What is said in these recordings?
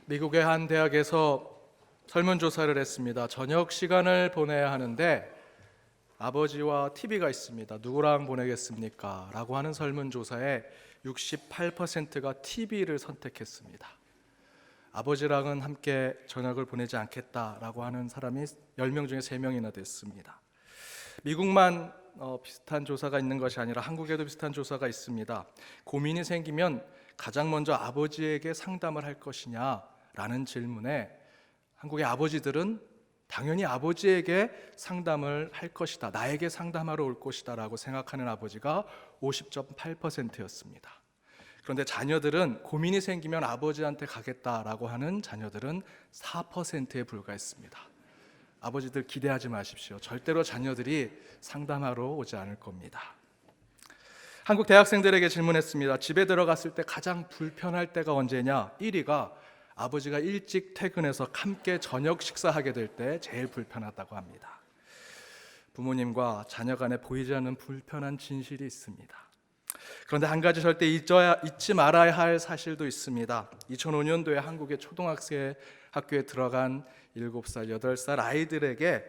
미국의 한 대학에서 설문조사를 했습니다. 저녁 시간을 보내야 하는데 아버지와 TV가 있습니다. 누구랑 보내겠습니까? 라고 하는 설문조사에 68%가 TV를 선택했습니다. 아버지랑은 함께 저녁을 보내지 않겠다라고 하는 사람이 10명 중에 3명이나 됐습니다. 미국만 비슷한 조사가 있는 것이 아니라 한국에도 비슷한 조사가 있습니다. 고민이 생기면 가장 먼저 아버지에게 상담을 할 것이냐라는 질문에 한국의 아버지들은 당연히 아버지에게 상담을 할 것이다, 나에게 상담하러 올 것이다 라고 생각하는 아버지가 50.8%였습니다. 그런데 자녀들은 고민이 생기면 아버지한테 가겠다라고 하는 자녀들은 4%에 불과했습니다. 아버지들 기대하지 마십시오. 절대로 자녀들이 상담하러 오지 않을 겁니다. 한국 대학생들에게 질문했습니다. 집에 들어갔을 때 가장 불편할 때가 언제냐? 1위가 아버지가 일찍 퇴근해서 함께 저녁 식사하게 될 때 제일 불편하다고 합니다. 부모님과 자녀 간에 보이지 않는 불편한 진실이 있습니다. 그런데 한 가지 절대 잊지 말아야 할 사실도 있습니다. 2005년도에 한국의 초등학생 학교에 들어간 7살, 8살 아이들에게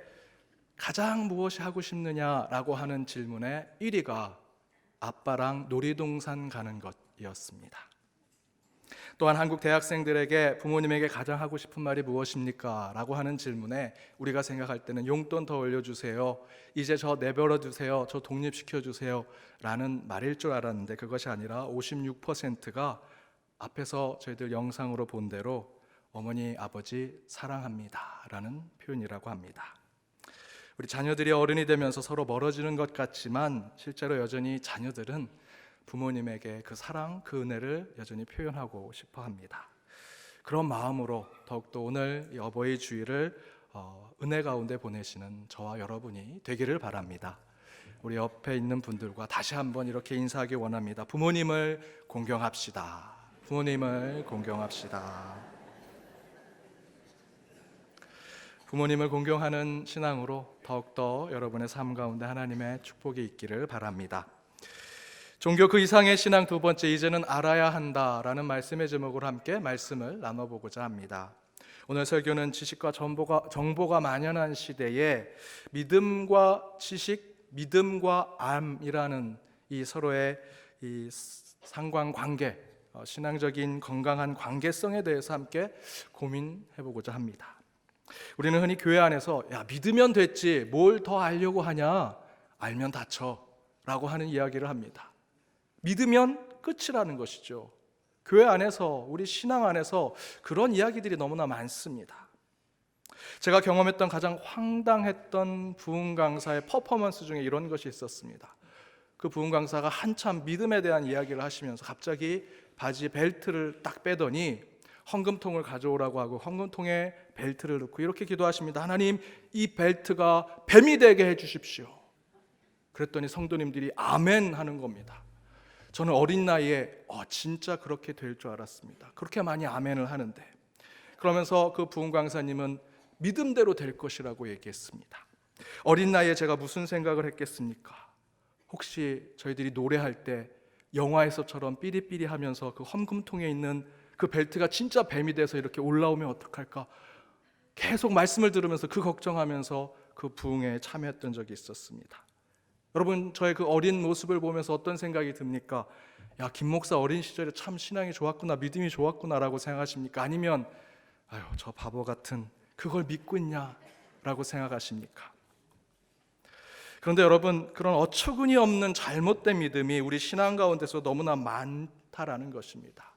가장 무엇이 하고 싶느냐라고 하는 질문에 1위가 아빠랑 놀이동산 가는 것이었습니다. 또한 한국 대학생들에게 부모님에게 가장 하고 싶은 말이 무엇입니까? 라고 하는 질문에 우리가 생각할 때는 용돈 더 올려주세요, 이제 저 내버려 두세요, 저 독립시켜주세요 라는 말일 줄 알았는데 그것이 아니라 56%가 앞에서 저희들 영상으로 본 대로 어머니, 아버지 사랑합니다 라는 표현이라고 합니다. 우리 자녀들이 어른이 되면서 서로 멀어지는 것 같지만 실제로 여전히 자녀들은 부모님에게 그 사랑, 그 은혜를 여전히 표현하고 싶어 합니다. 그런 마음으로 더욱더 오늘 이 어버이 주일을 은혜 가운데 보내시는 저와 여러분이 되기를 바랍니다. 우리 옆에 있는 분들과 다시 한번 이렇게 인사하기 원합니다. 부모님을 공경합시다. 부모님을 공경합시다. 부모님을 공경하는 신앙으로 더욱더 여러분의 삶 가운데 하나님의 축복이 있기를 바랍니다. 종교 그 이상의 신앙 두 번째, 이제는 알아야 한다라는 말씀의 제목으로 함께 말씀을 나눠보고자 합니다. 오늘 설교는 지식과 정보가 만연한 시대에 믿음과 지식, 믿음과 암이라는 이 서로의 이 상관관계, 신앙적인 건강한 관계성에 대해서 함께 고민해보고자 합니다. 우리는 흔히 교회 안에서 야, 믿으면 됐지 뭘 더 알려고 하냐, 알면 다쳐 라고 하는 이야기를 합니다. 믿으면 끝이라는 것이죠. 교회 안에서, 우리 신앙 안에서 그런 이야기들이 너무나 많습니다. 제가 경험했던 가장 황당했던 부흥 강사의 퍼포먼스 중에 이런 것이 있었습니다. 그 부흥 강사가 한참 믿음에 대한 이야기를 하시면서 갑자기 바지 벨트를 딱 빼더니 헌금통을 가져오라고 하고 헌금통에 벨트를 넣고 이렇게 기도하십니다. 하나님, 이 벨트가 뱀이 되게 해주십시오. 그랬더니 성도님들이 아멘 하는 겁니다. 저는 어린 나이에 진짜 그렇게 될 줄 알았습니다. 그렇게 많이 아멘을 하는데, 그러면서 그 부흥 강사님은 믿음대로 될 것이라고 얘기했습니다. 어린 나이에 제가 무슨 생각을 했겠습니까? 혹시 저희들이 노래할 때 영화에서처럼 삐리삐리 하면서 그 헌금통에 있는 그 벨트가 진짜 뱀이 돼서 이렇게 올라오면 어떡할까? 계속 말씀을 들으면서 그 걱정하면서 그 부흥회에 참여했던 적이 있었습니다. 여러분, 저의 그 어린 모습을 보면서 어떤 생각이 듭니까? 야, 김 목사 어린 시절에 참 신앙이 좋았구나, 믿음이 좋았구나 라고 생각하십니까? 아니면 아유, 저 바보 같은 그걸 믿고 있냐 라고 생각하십니까? 그런데 여러분, 그런 어처구니 없는 잘못된 믿음이 우리 신앙 가운데서 너무나 많다라는 것입니다.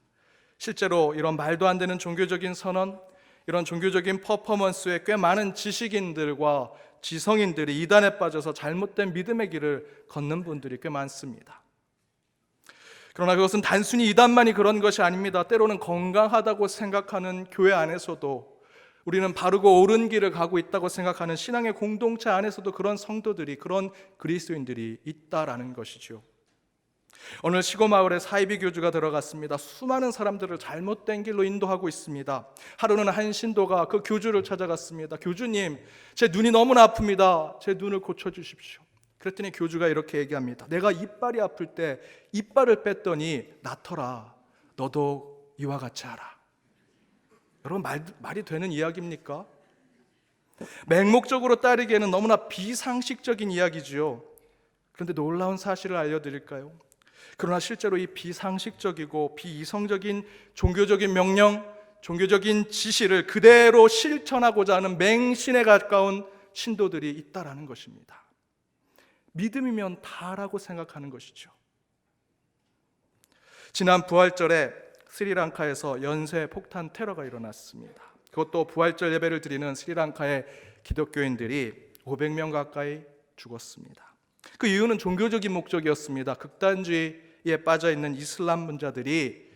실제로 이런 말도 안 되는 종교적인 선언, 이런 종교적인 퍼포먼스에 꽤 많은 지식인들과 지성인들이 이단에 빠져서 잘못된 믿음의 길을 걷는 분들이 꽤 많습니다. 그러나 그것은 단순히 이단만이 그런 것이 아닙니다. 때로는 건강하다고 생각하는 교회 안에서도, 우리는 바르고 옳은 길을 가고 있다고 생각하는 신앙의 공동체 안에서도 그런 성도들이, 그런 그리스도인들이 있다라는 것이죠. 오늘 시골마을에 사이비 교주가 들어갔습니다. 수많은 사람들을 잘못된 길로 인도하고 있습니다. 하루는 한 신도가 그 교주를 찾아갔습니다. 교주님, 제 눈이 너무나 아픕니다. 제 눈을 고쳐주십시오. 그랬더니 교주가 이렇게 얘기합니다. 내가 이빨이 아플 때 이빨을 뺐더니 낫더라. 너도 이와 같이 하라. 여러분 말이 되는 이야기입니까? 맹목적으로 따르기에는 너무나 비상식적인 이야기지요. 그런데 놀라운 사실을 알려드릴까요? 그러나 실제로 이 비상식적이고 비이성적인 종교적인 명령, 종교적인 지시를 그대로 실천하고자 하는 맹신에 가까운 신도들이 있다라는 것입니다. 믿음이면 다라고 생각하는 것이죠. 지난 부활절에 스리랑카에서 연쇄 폭탄 테러가 일어났습니다. 그것도 부활절 예배를 드리는 스리랑카의 기독교인들이 500명 가까이 죽었습니다. 그 이유는 종교적인 목적이었습니다. 극단주의에 빠져있는 이슬람 분자들이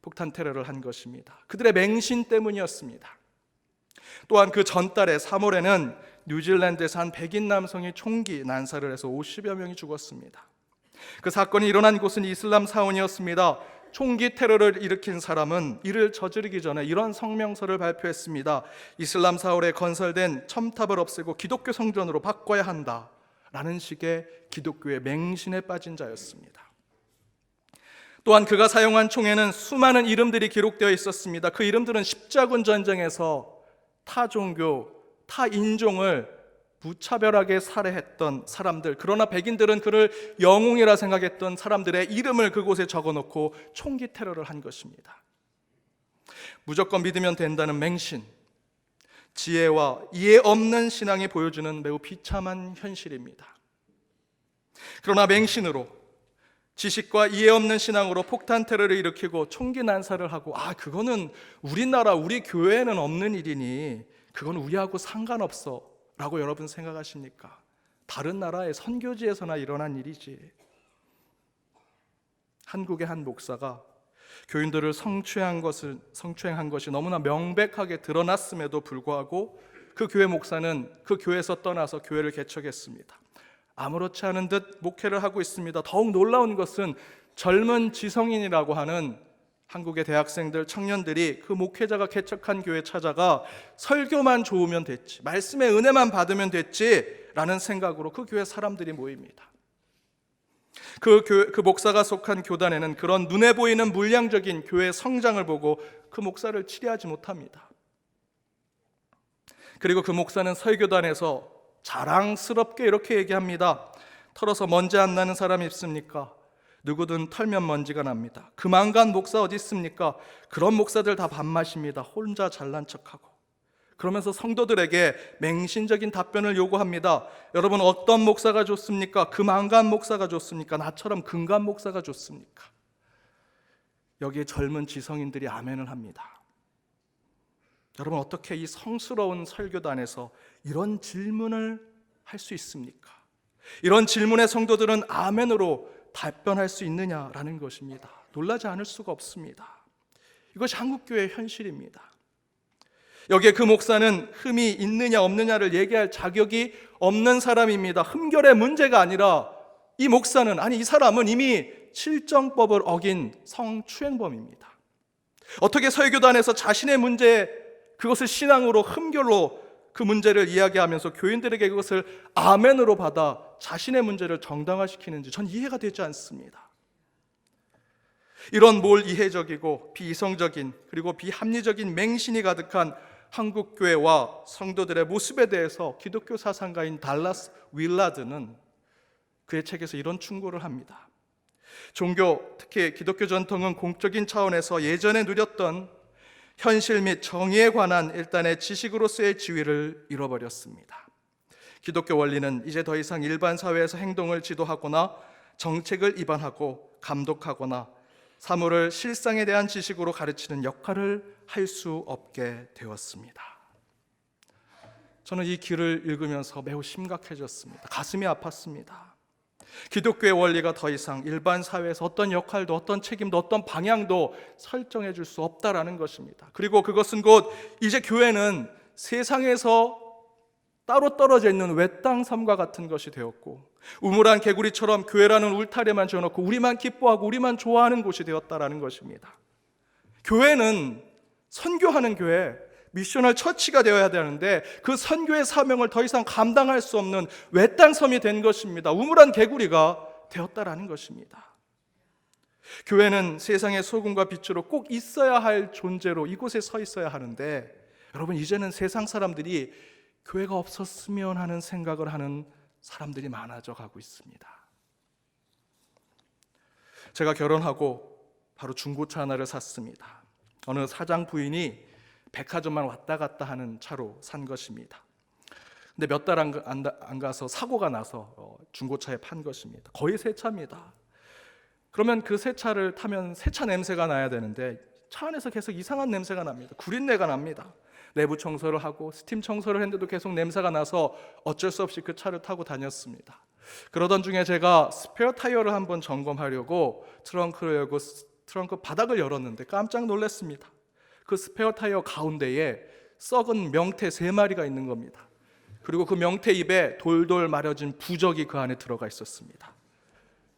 폭탄 테러를 한 것입니다. 그들의 맹신 때문이었습니다. 또한 그 전달에 3월에는 뉴질랜드에서 한 백인 남성이 총기 난사를 해서 50여 명이 죽었습니다. 그 사건이 일어난 곳은 이슬람 사원이었습니다. 총기 테러를 일으킨 사람은 이를 저지르기 전에 이런 성명서를 발표했습니다. 이슬람 사원에 건설된 첨탑을 없애고 기독교 성전으로 바꿔야 한다라는 식의 기독교의 맹신에 빠진 자였습니다. 또한 그가 사용한 총에는 수많은 이름들이 기록되어 있었습니다. 그 이름들은 십자군 전쟁에서 타 종교, 타 인종을 무차별하게 살해했던 사람들, 그러나 백인들은 그를 영웅이라 생각했던 사람들의 이름을 그곳에 적어놓고 총기 테러를 한 것입니다. 무조건 믿으면 된다는 맹신, 지혜와 이해 없는 신앙이 보여주는 매우 비참한 현실입니다. 그러나 맹신으로, 지식과 이해 없는 신앙으로 폭탄 테러를 일으키고 총기 난사를 하고, 그거는 우리나라, 우리 교회에는 없는 일이니 그건 우리하고 상관없어 라고 여러분 생각하십니까? 다른 나라의 선교지에서나 일어난 일이지. 한국의 한 목사가 교인들을 성추행한 것이 너무나 명백하게 드러났음에도 불구하고 그 교회 목사는 그 교회에서 떠나서 교회를 개척했습니다. 아무렇지 않은 듯 목회를 하고 있습니다. 더욱 놀라운 것은 젊은 지성인이라고 하는 한국의 대학생들, 청년들이 그 목회자가 개척한 교회에 찾아가 설교만 좋으면 됐지, 말씀의 은혜만 받으면 됐지 라는 생각으로 그 교회 사람들이 모입니다. 그 목사가 속한 교단에는 그런 눈에 보이는 물량적인 교회 성장을 보고 그 목사를 치리하지 못합니다. 그리고 그 목사는 설교단에서 자랑스럽게 이렇게 얘기합니다. 털어서 먼지 안 나는 사람이 있습니까? 누구든 털면 먼지가 납니다. 그만간 목사 어디 있습니까? 그런 목사들 다 밥맛입니다. 혼자 잘난 척하고. 그러면서 성도들에게 맹신적인 답변을 요구합니다. 여러분, 어떤 목사가 좋습니까? 그만간 목사가 좋습니까? 나처럼 근간 목사가 좋습니까? 여기에 젊은 지성인들이 아멘을 합니다. 여러분, 어떻게 이 성스러운 설교단에서 이런 질문을 할 수 있습니까? 이런 질문에 성도들은 아멘으로 답변할 수 있느냐라는 것입니다. 놀라지 않을 수가 없습니다. 이것이 한국교회의 현실입니다. 여기에 그 목사는 흠이 있느냐 없느냐를 얘기할 자격이 없는 사람입니다. 흠결의 문제가 아니라 이 목사는, 이 사람은 이미 칠정법을 어긴 성추행범입니다. 어떻게 설교단에서 자신의 문제, 그것을 신앙으로 흠결로 그 문제를 이야기하면서 교인들에게 그것을 아멘으로 받아 자신의 문제를 정당화시키는지 전 이해가 되지 않습니다. 이런 몰이해적이고 비이성적인 그리고 비합리적인 맹신이 가득한 한국교회와 성도들의 모습에 대해서 기독교 사상가인 달라스 윌라드는 그의 책에서 이런 충고를 합니다. 종교, 특히 기독교 전통은 공적인 차원에서 예전에 누렸던 현실 및 정의에 관한 일단의 지식으로서의 지위를 잃어버렸습니다. 기독교 원리는 이제 더 이상 일반 사회에서 행동을 지도하거나 정책을 입안하고 감독하거나 사물을 실상에 대한 지식으로 가르치는 역할을 할 수 없게 되었습니다. 저는 이 글을 읽으면서 매우 심각해졌습니다. 가슴이 아팠습니다. 기독교의 원리가 더 이상 일반 사회에서 어떤 역할도, 어떤 책임도, 어떤 방향도 설정해 줄 수 없다라는 것입니다. 그리고 그것은 곧 이제 교회는 세상에서 따로 떨어져 있는 외땅 섬과 같은 것이 되었고, 우물한 개구리처럼 교회라는 울타리만 지어놓고 우리만 기뻐하고 우리만 좋아하는 곳이 되었다라는 것입니다. 교회는 선교하는 교회, 미셔널 처치가 되어야 되는데 그 선교의 사명을 더 이상 감당할 수 없는 외땅 섬이 된 것입니다. 우물한 개구리가 되었다라는 것입니다. 교회는 세상의 소금과 빛으로 꼭 있어야 할 존재로 이곳에 서 있어야 하는데, 여러분, 이제는 세상 사람들이 교회가 없었으면 하는 생각을 하는 사람들이 많아져 가고 있습니다. 제가 결혼하고 바로 중고차 하나를 샀습니다. 어느 사장 부인이 백화점만 왔다 갔다 하는 차로 산 것입니다. 근데 몇 달 안 가서 사고가 나서 중고차에 판 것입니다. 거의 새 차입니다. 그러면 그 새 차를 타면 새 차 냄새가 나야 되는데 차 안에서 계속 이상한 냄새가 납니다. 구린내가 납니다. 내부 청소를 하고 스팀 청소를 했는데도 계속 냄새가 나서 어쩔 수 없이 그 차를 타고 다녔습니다. 그러던 중에 제가 스페어 타이어를 한번 점검하려고 트렁크를 열고 트렁크 바닥을 열었는데 깜짝 놀랐습니다. 그 스페어 타이어 가운데에 썩은 명태 3마리가 있는 겁니다. 그리고 그 명태 입에 돌돌 마려진 부적이 그 안에 들어가 있었습니다.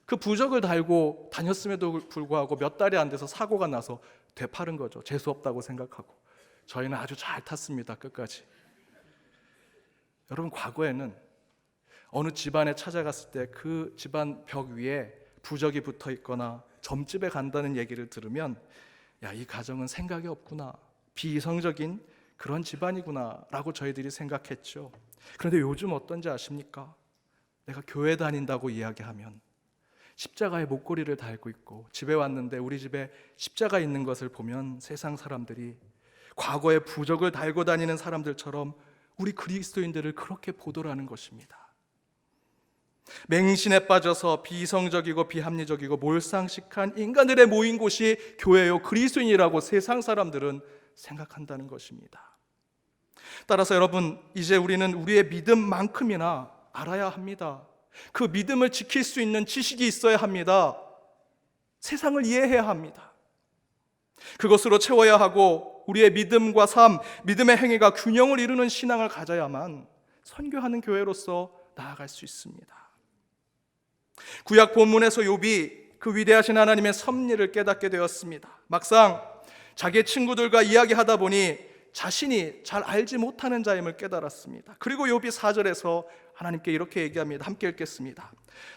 그 부적을 달고 다녔음에도 불구하고 몇 달이 안 돼서 사고가 나서 되팔은 거죠. 재수 없다고 생각하고. 저희는 아주 잘 탔습니다. 끝까지. 여러분, 과거에는 어느 집안에 찾아갔을 때 그 집안 벽 위에 부적이 붙어 있거나 점집에 간다는 얘기를 들으면, 야, 이 가정은 생각이 없구나, 비이성적인 그런 집안이구나 라고 저희들이 생각했죠. 그런데 요즘 어떤지 아십니까? 내가 교회 다닌다고 이야기하면 십자가의 목걸이를 달고 있고 집에 왔는데 우리 집에 십자가 있는 것을 보면 세상 사람들이 과거에 부적을 달고 다니는 사람들처럼 우리 그리스도인들을 그렇게 보도라는 것입니다. 맹신에 빠져서 비이성적이고 비합리적이고 몰상식한 인간들의 모인 곳이 교회요, 그리스도인이라고 세상 사람들은 생각한다는 것입니다. 따라서 여러분, 이제 우리는 우리의 믿음만큼이나 알아야 합니다. 그 믿음을 지킬 수 있는 지식이 있어야 합니다. 세상을 이해해야 합니다. 그것으로 채워야 하고 우리의 믿음과 삶, 믿음의 행위가 균형을 이루는 신앙을 가져야만 선교하는 교회로서 나아갈 수 있습니다. 구약 본문에서 욥이 그 위대하신 하나님의 섭리를 깨닫게 되었습니다. 막상 자기의 친구들과 이야기하다 보니 자신이 잘 알지 못하는 자임을 깨달았습니다. 그리고 욥이 4절에서 하나님께 이렇게 얘기합니다. 함께 읽겠습니다.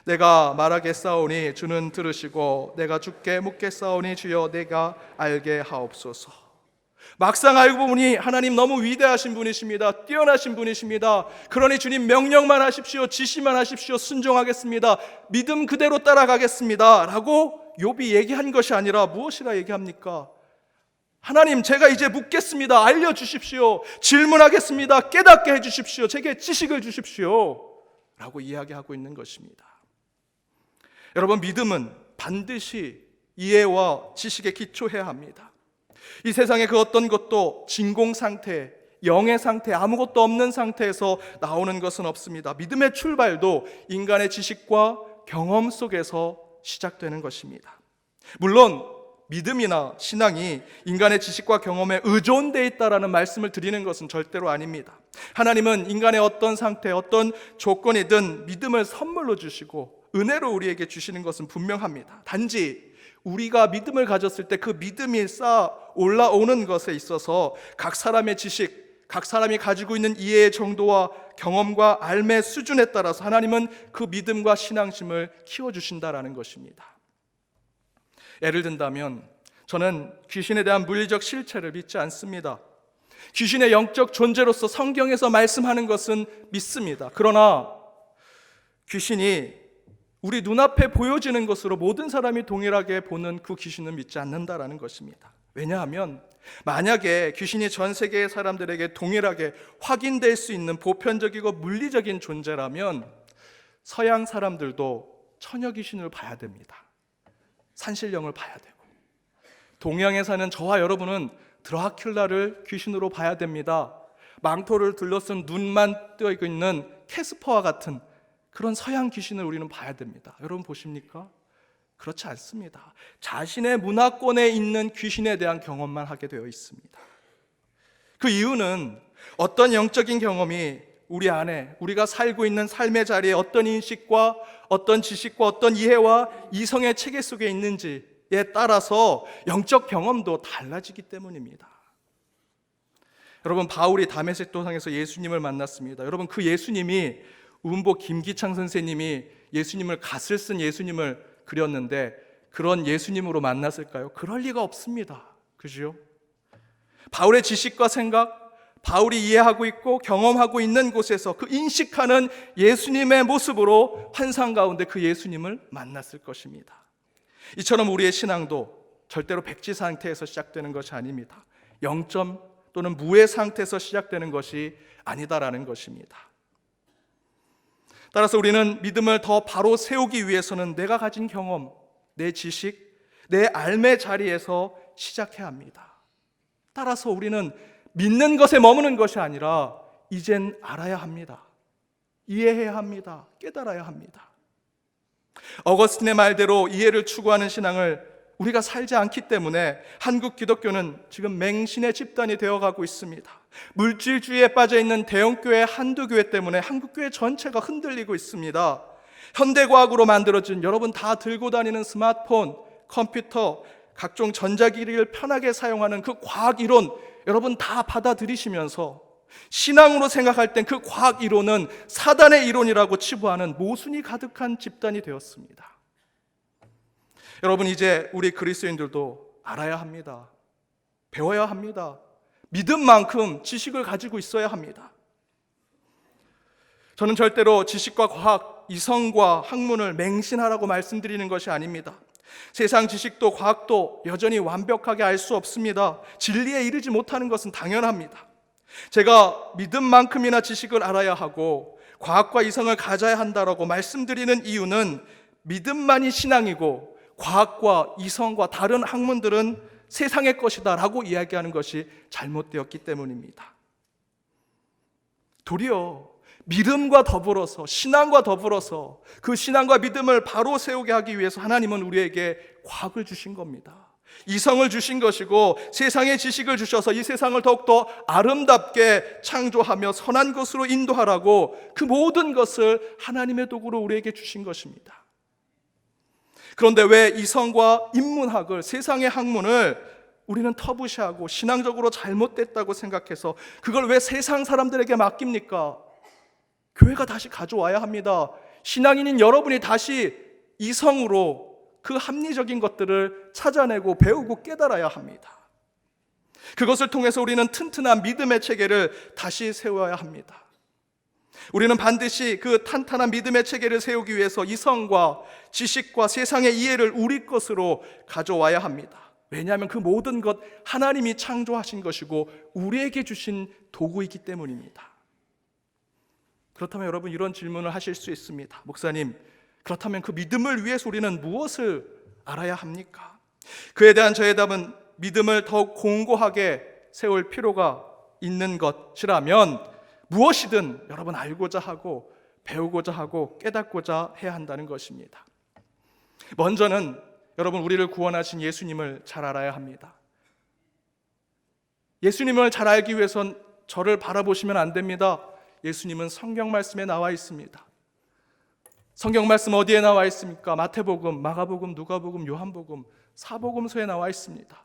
내가 말하겠사오니 주는 들으시고 내가 주께 묻겠사오니 주여 내가 알게 하옵소서. 막상 알고 보니 하나님 너무 위대하신 분이십니다. 뛰어나신 분이십니다. 그러니 주님 명령만 하십시오. 지시만 하십시오. 순종하겠습니다. 믿음 그대로 따라가겠습니다 라고 욥이 얘기한 것이 아니라 무엇이라 얘기합니까? 하나님, 제가 이제 묻겠습니다. 알려주십시오. 질문하겠습니다. 깨닫게 해주십시오. 제게 지식을 주십시오 라고 이야기하고 있는 것입니다. 여러분, 믿음은 반드시 이해와 지식에 기초해야 합니다. 이 세상의 그 어떤 것도 진공 상태, 영의 상태, 아무것도 없는 상태에서 나오는 것은 없습니다. 믿음의 출발도 인간의 지식과 경험 속에서 시작되는 것입니다. 물론 믿음이나 신앙이 인간의 지식과 경험에 의존되어 있다라는 말씀을 드리는 것은 절대로 아닙니다. 하나님은 인간의 어떤 상태, 어떤 조건이든 믿음을 선물로 주시고 은혜로 우리에게 주시는 것은 분명합니다. 단지 우리가 믿음을 가졌을 때 그 믿음이 쌓아 올라오는 것에 있어서 각 사람의 지식, 각 사람이 가지고 있는 이해의 정도와 경험과 알매 수준에 따라서 하나님은 그 믿음과 신앙심을 키워주신다라는 것입니다. 예를 든다면 저는 귀신에 대한 물리적 실체를 믿지 않습니다. 귀신의 영적 존재로서 성경에서 말씀하는 것은 믿습니다. 그러나 귀신이 우리 눈앞에 보여지는 것으로 모든 사람이 동일하게 보는 그 귀신은 믿지 않는다라는 것입니다. 왜냐하면 만약에 귀신이 전 세계의 사람들에게 동일하게 확인될 수 있는 보편적이고 물리적인 존재라면 서양 사람들도 처녀 귀신을 봐야 됩니다. 산신령을 봐야 되고, 동양에 사는 저와 여러분은 드라큘라를 귀신으로 봐야 됩니다. 망토를 둘러쓴 눈만 뜨어 있는 캐스퍼와 같은 그런 서양 귀신을 우리는 봐야 됩니다. 여러분 보십니까? 그렇지 않습니다. 자신의 문화권에 있는 귀신에 대한 경험만 하게 되어 있습니다. 그 이유는 어떤 영적인 경험이 우리 안에, 우리가 살고 있는 삶의 자리에 어떤 인식과 어떤 지식과 어떤 이해와 이성의 체계 속에 있는지에 따라서 영적 경험도 달라지기 때문입니다. 여러분, 바울이 다메섹 도상에서 예수님을 만났습니다. 여러분, 그 예수님이 음보 김기창 선생님이 예수님을 갓을 쓴 예수님을 그렸는데 그런 예수님으로 만났을까요? 그럴 리가 없습니다. 그죠? 바울의 지식과 생각, 바울이 이해하고 있고 경험하고 있는 곳에서 그 인식하는 예수님의 모습으로 환상 가운데 그 예수님을 만났을 것입니다. 이처럼 우리의 신앙도 절대로 백지 상태에서 시작되는 것이 아닙니다. 0점 또는 무의 상태에서 시작되는 것이 아니다라는 것입니다. 따라서 우리는 믿음을 더 바로 세우기 위해서는 내가 가진 경험, 내 지식, 내 삶의 자리에서 시작해야 합니다. 따라서 우리는 믿는 것에 머무는 것이 아니라 이젠 알아야 합니다. 이해해야 합니다. 깨달아야 합니다. 어거스틴의 말대로 이해를 추구하는 신앙을 우리가 살지 않기 때문에 한국 기독교는 지금 맹신의 집단이 되어가고 있습니다. 물질주의에 빠져있는 대형교회 한두 교회 때문에 한국교회 전체가 흔들리고 있습니다. 현대과학으로 만들어진 여러분 다 들고 다니는 스마트폰, 컴퓨터, 각종 전자기기를 편하게 사용하는 그 과학이론 여러분 다 받아들이시면서 신앙으로 생각할 땐 그 과학이론은 사단의 이론이라고 치부하는 모순이 가득한 집단이 되었습니다. 여러분 이제 우리 그리스도인들도 알아야 합니다. 배워야 합니다. 믿음만큼 지식을 가지고 있어야 합니다. 저는 절대로 지식과 과학, 이성과 학문을 맹신하라고 말씀드리는 것이 아닙니다. 세상 지식도 과학도 여전히 완벽하게 알 수 없습니다. 진리에 이르지 못하는 것은 당연합니다. 제가 믿음만큼이나 지식을 알아야 하고 과학과 이성을 가져야 한다라고 말씀드리는 이유는 믿음만이 신앙이고 과학과 이성과 다른 학문들은 세상의 것이다 라고 이야기하는 것이 잘못되었기 때문입니다. 도리어 믿음과 더불어서 신앙과 더불어서 그 신앙과 믿음을 바로 세우게 하기 위해서 하나님은 우리에게 과학을 주신 겁니다. 이성을 주신 것이고 세상의 지식을 주셔서 이 세상을 더욱더 아름답게 창조하며 선한 것으로 인도하라고 그 모든 것을 하나님의 도구로 우리에게 주신 것입니다. 그런데 왜 이성과 인문학을, 세상의 학문을 우리는 터부시하고 신앙적으로 잘못됐다고 생각해서 그걸 왜 세상 사람들에게 맡깁니까? 교회가 다시 가져와야 합니다. 신앙인인 여러분이 다시 이성으로 그 합리적인 것들을 찾아내고 배우고 깨달아야 합니다. 그것을 통해서 우리는 튼튼한 믿음의 체계를 다시 세워야 합니다. 우리는 반드시 그 탄탄한 믿음의 체계를 세우기 위해서 이성과 지식과 세상의 이해를 우리 것으로 가져와야 합니다. 왜냐하면 그 모든 것 하나님이 창조하신 것이고 우리에게 주신 도구이기 때문입니다. 그렇다면 여러분 이런 질문을 하실 수 있습니다. 목사님, 그렇다면 그 믿음을 위해서 우리는 무엇을 알아야 합니까? 그에 대한 저의 답은 믿음을 더욱 공고하게 세울 필요가 있는 것이라면 무엇이든 여러분 알고자 하고 배우고자 하고 깨닫고자 해야 한다는 것입니다. 먼저는 여러분 우리를 구원하신 예수님을 잘 알아야 합니다. 예수님을 잘 알기 위해선 저를 바라보시면 안 됩니다. 예수님은 성경 말씀에 나와 있습니다. 성경 말씀 어디에 나와 있습니까? 마태복음, 마가복음, 누가복음, 요한복음, 사복음서에 나와 있습니다.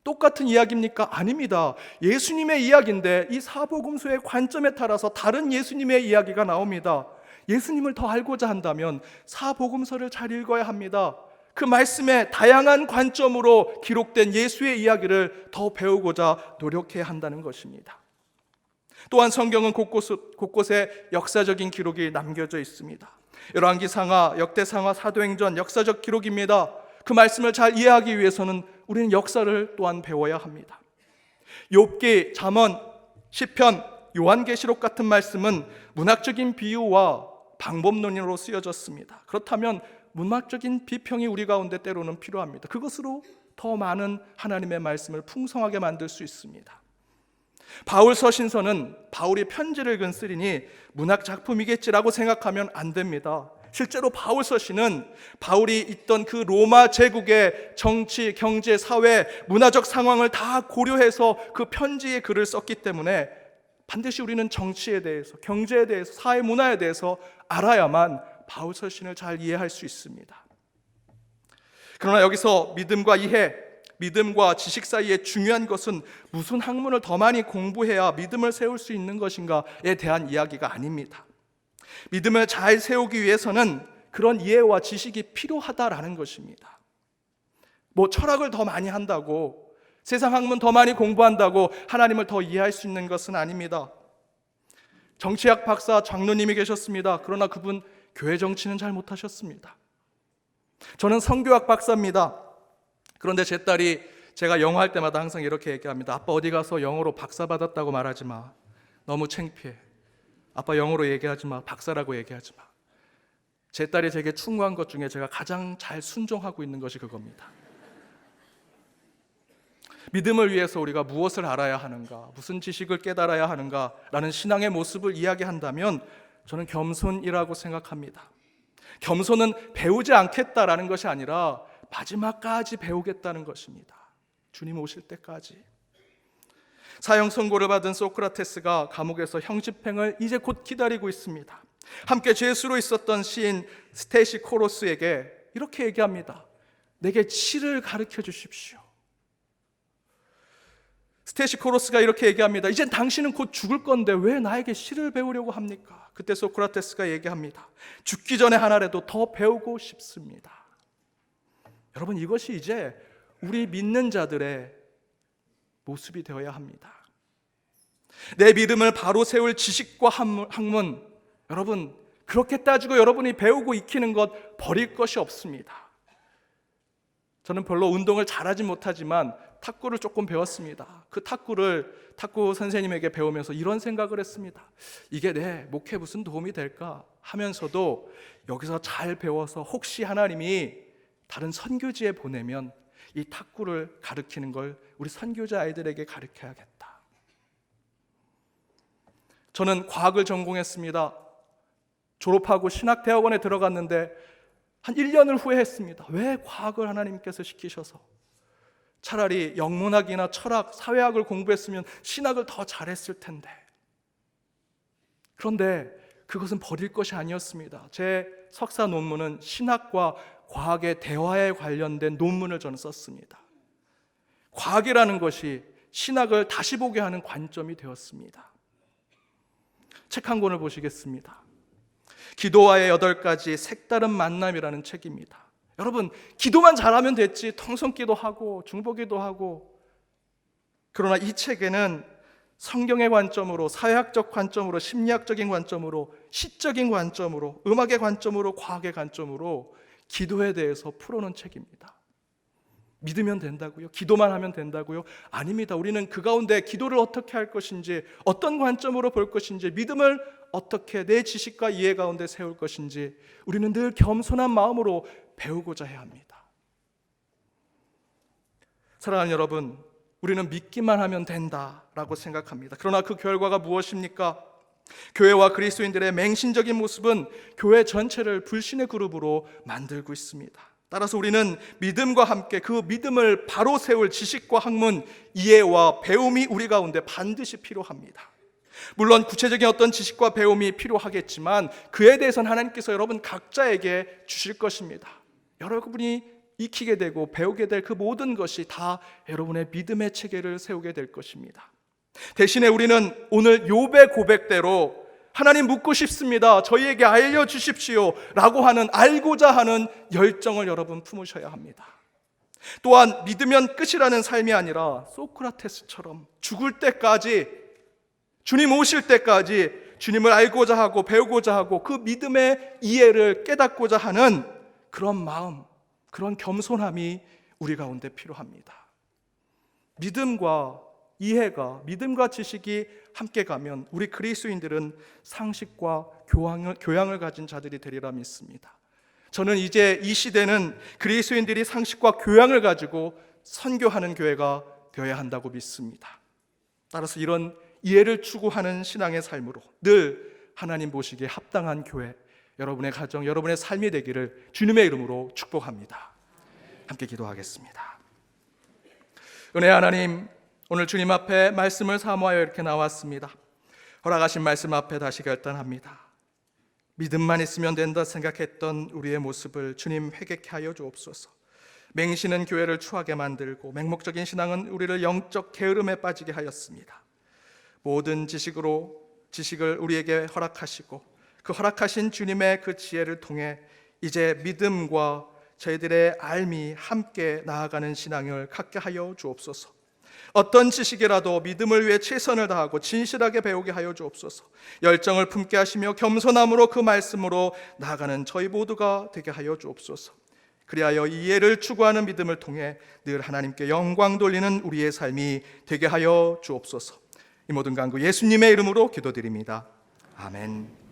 똑같은 이야기입니까? 아닙니다. 예수님의 이야기인데 이 사복음서의 관점에 따라서 다른 예수님의 이야기가 나옵니다. 예수님을 더 알고자 한다면 사복음서를 잘 읽어야 합니다. 그 말씀에 다양한 관점으로 기록된 예수의 이야기를 더 배우고자 노력해야 한다는 것입니다. 또한 성경은 곳곳에 역사적인 기록이 남겨져 있습니다. 열왕기상하, 역대상하, 사도행전 역사적 기록입니다. 그 말씀을 잘 이해하기 위해서는 우리는 역사를 또한 배워야 합니다. 욥기, 잠언, 시편, 요한계시록 같은 말씀은 문학적인 비유와 방법론으로 쓰여졌습니다. 그렇다면 문학적인 비평이 우리 가운데 때로는 필요합니다. 그것으로 더 많은 하나님의 말씀을 풍성하게 만들 수 있습니다. 바울 서신서는 바울이 편지를 근 쓰리니 문학 작품이겠지라고 생각하면 안 됩니다. 실제로 바울 서신은 바울이 있던 그 로마 제국의 정치, 경제, 사회, 문화적 상황을 다 고려해서 그 편지의 글을 썼기 때문에 반드시 우리는 정치에 대해서, 경제에 대해서, 사회 문화에 대해서 알아야만 바울 서신을 잘 이해할 수 있습니다. 그러나 여기서 믿음과 이해, 믿음과 지식 사이에 중요한 것은 무슨 학문을 더 많이 공부해야 믿음을 세울 수 있는 것인가에 대한 이야기가 아닙니다. 믿음을 잘 세우기 위해서는 그런 이해와 지식이 필요하다라는 것입니다. 뭐 철학을 더 많이 한다고, 세상 학문 더 많이 공부한다고 하나님을 더 이해할 수 있는 것은 아닙니다. 정치학 박사 장로님이 계셨습니다. 그러나 그분 교회 정치는 잘 못하셨습니다. 저는 성교학 박사입니다. 그런데 제 딸이 제가 영어 할 때마다 항상 이렇게 얘기합니다. 아빠 어디 가서 영어로 박사 받았다고 말하지 마. 너무 창피해. 아빠 영어로 얘기하지 마. 박사라고 얘기하지 마. 제 딸이 제게 충고한 것 중에 제가 가장 잘 순종하고 있는 것이 그겁니다. 믿음을 위해서 우리가 무엇을 알아야 하는가, 무슨 지식을 깨달아야 하는가라는 신앙의 모습을 이야기한다면 저는 겸손이라고 생각합니다. 겸손은 배우지 않겠다라는 것이 아니라 마지막까지 배우겠다는 것입니다. 주님 오실 때까지. 사형 선고를 받은 소크라테스가 감옥에서 형집행을 이제 곧 기다리고 있습니다. 함께 죄수로 있었던 시인 스테시코로스에게 이렇게 얘기합니다. 내게 시를 가르쳐 주십시오. 스테시코로스가 이렇게 얘기합니다. 이젠 당신은 곧 죽을 건데 왜 나에게 시를 배우려고 합니까? 그때 소크라테스가 얘기합니다. 죽기 전에 하나라도 더 배우고 싶습니다. 여러분, 이것이 이제 우리 믿는 자들의 모습이 되어야 합니다. 내 믿음을 바로 세울 지식과 학문, 여러분 그렇게 따지고 여러분이 배우고 익히는 것 버릴 것이 없습니다. 저는 별로 운동을 잘하지 못하지만 탁구를 조금 배웠습니다. 그 탁구 선생님에게 배우면서 이런 생각을 했습니다. 이게 내 목회에 무슨 도움이 될까 하면서도 여기서 잘 배워서 혹시 하나님이 다른 선교지에 보내면 이 탁구를 가르치는 걸 우리 선교자 아이들에게 가르쳐야겠다. 저는 과학을 전공했습니다. 졸업하고 신학대학원에 들어갔는데 한 1년을 후회했습니다. 왜 과학을 하나님께서 시키셔서 차라리 영문학이나 철학, 사회학을 공부했으면 신학을 더 잘했을 텐데. 그런데 그것은 버릴 것이 아니었습니다. 제 석사 논문은 신학과 과학의 대화에 관련된 논문을 저는 썼습니다. 과학이라는 것이 신학을 다시 보게 하는 관점이 되었습니다. 책 한 권을 보시겠습니다. 기도와의 8가지 색다른 만남이라는 책입니다. 여러분, 기도만 잘하면 됐지, 통성기도 하고 중보기도 하고. 그러나 이 책에는 성경의 관점으로, 사회학적 관점으로, 심리학적인 관점으로, 시적인 관점으로, 음악의 관점으로, 과학의 관점으로 기도에 대해서 풀어놓은 책입니다. 믿으면 된다고요? 기도만 하면 된다고요? 아닙니다. 우리는 그 가운데 기도를 어떻게 할 것인지, 어떤 관점으로 볼 것인지, 믿음을 어떻게 내 지식과 이해 가운데 세울 것인지 우리는 늘 겸손한 마음으로 배우고자 해야 합니다. 사랑하는 여러분, 우리는 믿기만 하면 된다라고 생각합니다. 그러나 그 결과가 무엇입니까? 교회와 그리스도인들의 맹신적인 모습은 교회 전체를 불신의 그룹으로 만들고 있습니다. 따라서 우리는 믿음과 함께 그 믿음을 바로 세울 지식과 학문, 이해와 배움이 우리 가운데 반드시 필요합니다. 물론 구체적인 어떤 지식과 배움이 필요하겠지만 그에 대해서는 하나님께서 여러분 각자에게 주실 것입니다. 여러분이 익히게 되고 배우게 될 그 모든 것이 다 여러분의 믿음의 체계를 세우게 될 것입니다. 대신에 우리는 오늘 욥의 고백대로 하나님 묻고 싶습니다, 저희에게 알려주십시오 라고 하는, 알고자 하는 열정을 여러분 품으셔야 합니다. 또한 믿으면 끝이라는 삶이 아니라 소크라테스처럼 죽을 때까지, 주님 오실 때까지 주님을 알고자 하고 배우고자 하고 그 믿음의 이해를 깨닫고자 하는 그런 마음, 그런 겸손함이 우리 가운데 필요합니다. 믿음과 이해가, 믿음과 지식이 함께 가면 우리 그리스도인들은 상식과 교양을 가진 자들이 되리라 믿습니다. 저는 이제 이 시대는 그리스도인들이 상식과 교양을 가지고 선교하는 교회가 되어야 한다고 믿습니다. 따라서 이런 이해를 추구하는 신앙의 삶으로 늘 하나님 보시기에 합당한 교회, 여러분의 가정, 여러분의 삶이 되기를 주님의 이름으로 축복합니다. 함께 기도하겠습니다. 은혜 하나님, 오늘 주님 앞에 말씀을 사모하여 이렇게 나왔습니다. 허락하신 말씀 앞에 다시 결단합니다. 믿음만 있으면 된다 생각했던 우리의 모습을 주님 회개케 하여 주옵소서. 맹신은 교회를 추하게 만들고 맹목적인 신앙은 우리를 영적 게으름에 빠지게 하였습니다. 모든 지식을 우리에게 허락하시고 그 허락하신 주님의 그 지혜를 통해 이제 믿음과 저희들의 알미 함께 나아가는 신앙을 갖게 하여 주옵소서. 어떤 지식이라도 믿음을 위해 최선을 다하고 진실하게 배우게 하여 주옵소서. 열정을 품게 하시며 겸손함으로 그 말씀으로 나아가는 저희 모두가 되게 하여 주옵소서. 그리하여 이해를 추구하는 믿음을 통해 늘 하나님께 영광 돌리는 우리의 삶이 되게 하여 주옵소서. 이 모든 간구 예수님의 이름으로 기도드립니다. 아멘.